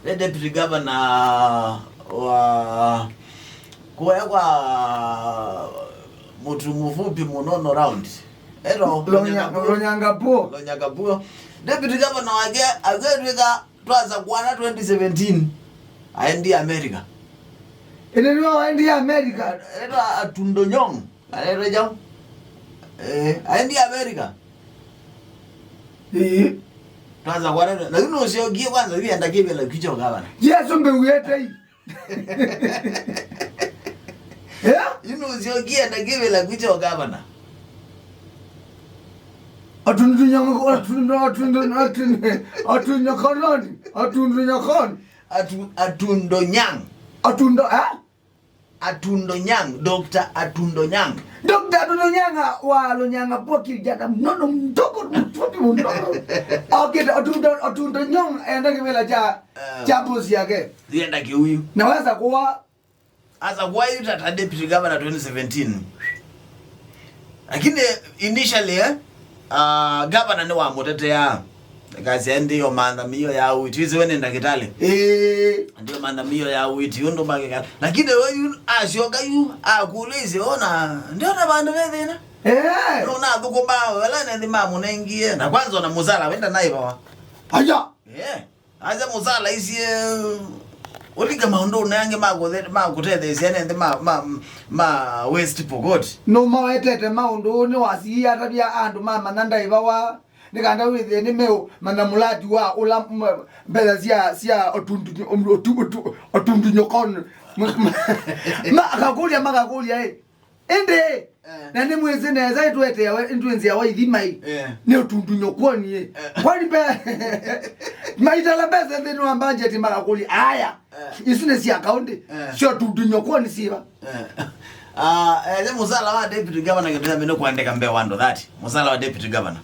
the deputy governor wa kwa mutu mufupi munono round ero Lonyangapuo deputy governor wage agwetwika twaza kwana 2017 aendi America eneno aendi America ero atundonyong ero jao aendi America twaza kwana lakini usiogie kwanza vienda kibela kicho gavana yesu mbewete yeah, you know usiogie enda kibela kicho gavana Atundonyang Dr. Atundonyang wa Lonyangapuo kijana mnono mdogo mfupi mnono okay Atundonyang enda kibela cha bosi yake zienda kiuyu naweza kuwa asa kwa hiyo tata deputy governor 2017 lakini initially governor ni wa mutetea kazi ndio maandamio ya uitwizi wene ndakitale ndio maandamio ya uiti ndo mageka lakini wewe ashoka yu akulize ona ndio na bandu bethina ona thukuba wala ne thimamu nengie na kwanza na muzala wenda naye baba aja aja muzala isi ulika maondo nange maguthethe siane ndi ma West Pokot no mawetete maondo ni wasi atabia andu mama nandaiva wa nikanda withe ni meu manamulati wa ula mbeza sia otundu nyokon makakulia ende na ni mwezi neza itwete ya intwenzi ya waithimai ni otundu nyokoni kwani pe maitala beza ndino ambanje ti makakulia aya isine sia account sio otundu nyokoni siba le muzala wa deputy governor ngetenda mino kuandika mbe wando that muzala wa deputy governor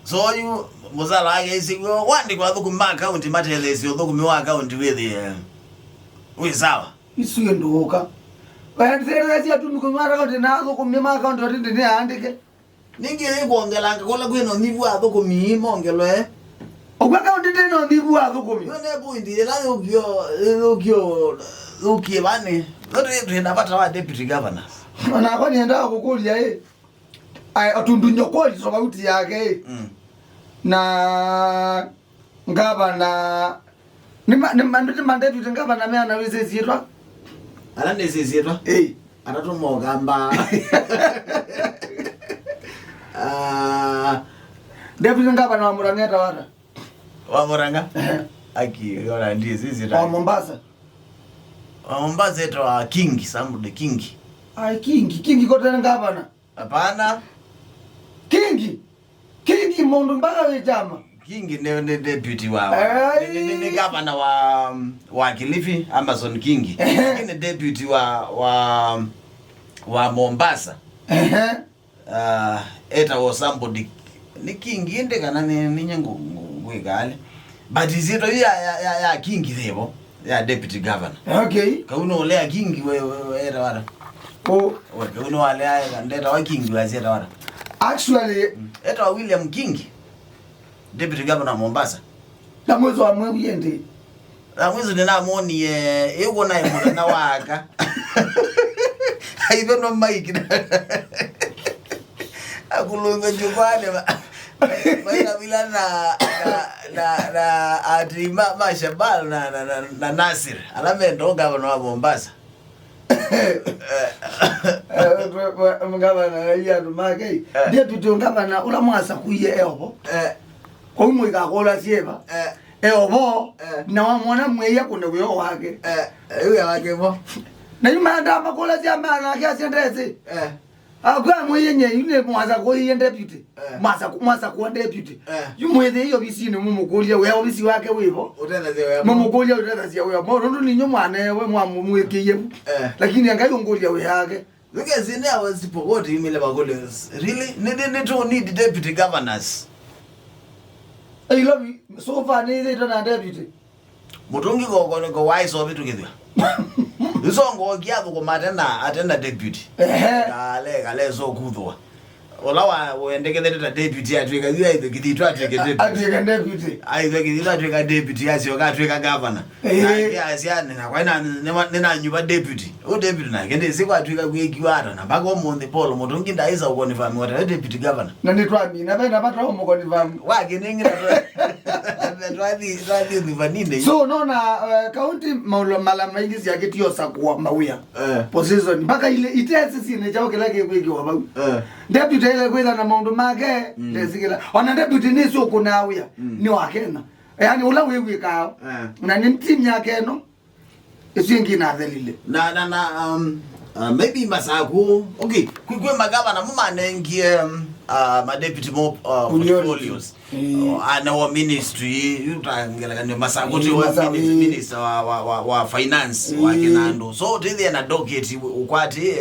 so you muzala age isi wandi kwa thuku ma account matelesi thuku mi wa account with sawa isuye ndoka bayanzerezi atunuko mara account na thuku mi ma account rinde ne andike ningi kuongela ngola kwino nivu athuku mi mongelwe ogwa account no nivu athuku mi yone buindi la ukio bani zote tunapata wa deputy governor na kwa nienda kukulia ai atundunyo kweli so sauti yake na ngabana ni mandate ngabana mea na weze zitwa alande zitwa anatomo gamba deputy ngabana wa Murang'a wata wa Murang'a aki yora ndizi zitwa wa Mombasa etwa King Sambude King ai King kote ngabana hapana King mundu mpaka wechama King ne deputy wa ni governor wa Kilifi Amazon King ni deputy wa Mombasa eta was somebody ni King inde kana ni nyangu gwegale but izito ya King thebo ya deputy governor okay kauno ole ya King wewe era wala kauno wale ya ndeta wa King wazeta wala actually eta William King deputy governor Mombasa na mwezo wa mwe yende na mwezo nina moni yuko naye mwana waka hivyo no mike akulunga jukwane maana bila na atima mashabal na Nasir alame ndo governor wa Mombasa ngabana ya dumake deputy ngabana ula mwasa kuye eobo omwe ka kola sieba eobo na wamona mweya kune weyo wake ewe wake bo na yuma ndama kola siamba na kiasi ndeze akwa mweya nye yune mwasa ko yende deputy mwasa ko deputy yumweze iyo bisine mumukulia weyo bisi wake webo utenda zewe mumukulia utenda zewe mo ndo ninyo mwana we mwamwekeye lakini angayongolia we yake look at in there was Pokot imile bagole really need deputy governors I love you so far they don't deputy mutungi go wise of it together isongo kiabu ko matenda atenda deputy kale so kudwa olawa uendeke the deputy atweka hiyo ile kitu atweka deputy aidha kitu atweka deputy asio katweka governor asiane na kwaina nina nyuba deputy o deputy na kende siku atweka kuyekiwara na bako monde polo moto nginda isa ukonifami wata deputy governor na nitwa mimi na bena bata homo konifami wake ningira twadi vaninde so nona county malama ingisi yake tio sakuwa mawia position mpaka ile itese sine chao kila kwekiwa ba deputy ile kwenda na maundu make ndezikila ona deputy ni sio kunawia ni wakena yani ula wewe ka na ni team yake no isingi na thelile na maybe masaku okay kwe magavana mumanengie ma deputy mo portfolios ana wa ministry utangela ndio masaku ti wa minister wa finance wa kinando so tithi na docket ukwati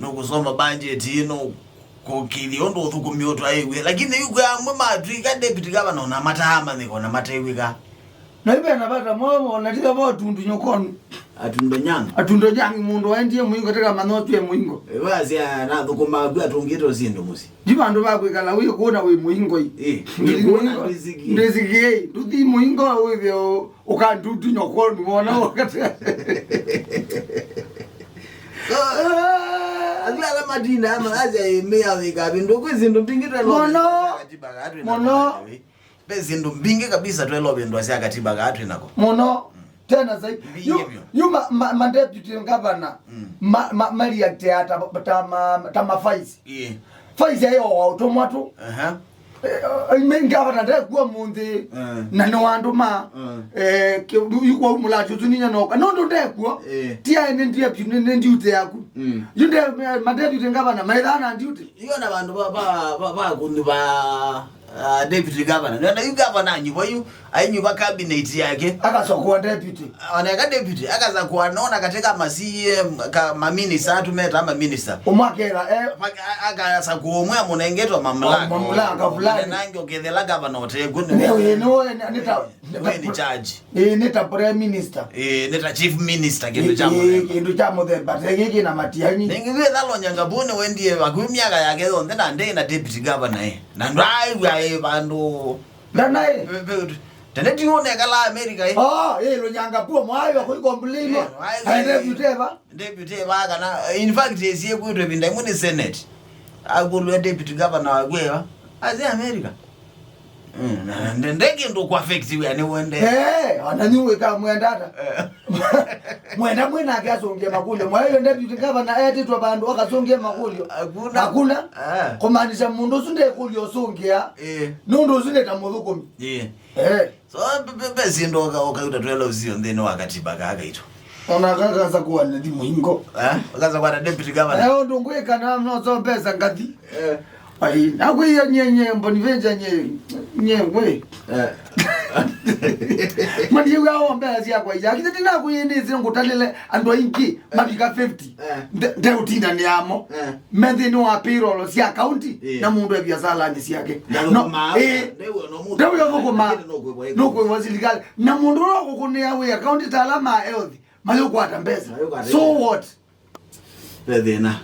no kusoma budget ino kokiliondo thukumioto aiwe lakini yuko amwe matri ka deputy governor na matahama niko na mataiwe ka na ibe na bata momo na tika bo tundu nyokonu atundo nyanga mundu waendie muingo teka manotu ya muingo wazi na thukuma kwa tungito zindo musi jibandu bakwikala wiyo kuona we muingo ndizige nduthi muingo wivyo ukandutu nyokonu wona wakati ala madina ama aje meya wika bindo kwezindo mbingitwa mono bezindo mbinge kabisa twelo bendo asi akatiba katwe nako mono tena zaidi yuma ma deputy governor mali ya teata tama faizi faizi ayo automatu imengava nda kuwa munde na no wandu ma yuko mulacho tuninya noka nondo ndekuwa tia ene ndiye pine ndiute yaku yunde ma deputy governor maidana ndiute iyo na bandu ba kundu ba deputy governor na you governor nyibo yu ayinyuba cabinet yake akasokuwa deputy oneka deputy akaza kuanona katika CM kama minister atumeta ama minister umakera akaza kuomwe munengetwa mamlaka fulani nango kethela governor tegune no nita ni charge nita prime minister nita chief minister kindu chamo the bategi na matiani ningiwe thalo nyangabune wendie bakumyaka yake thonde na ndei na deputy governor na ndai bandu ndanae tene tione kala America lo nyanga po mwayo ko komplino deputy kana in fact yesiye kuitwe binda muni senate akulu deputy governor akwewa azi America ndenge ndo ku affect yani wende ananyuwe ka mwendata mwenda mwena akasonge makulyo mwayo deputy governor ayatitwa bandu akasonge makulyo hakuna kumaanisha mundu usunde kulyo songea nundo usunde tamudhuko so bezindo okaita twelo uzio ndene wakatiba kakaito ona kakaza kuwa ndi muingo akaza kwa deputy governor ndongweka na nozo pesa ngati ai akwiyo nyenye mboni venja nyengwe mandi yao mbaya zia kwa ija kiti tina kuyindi zino ngutalile ando inki mabika 50 nde utinda ni amo mendi no apiro sia county na mundu ya biashara ndi siake no ndewe no koma no kwa waziligali na mundu wako kunia we county talama health mayo kwa tambeza so what pedena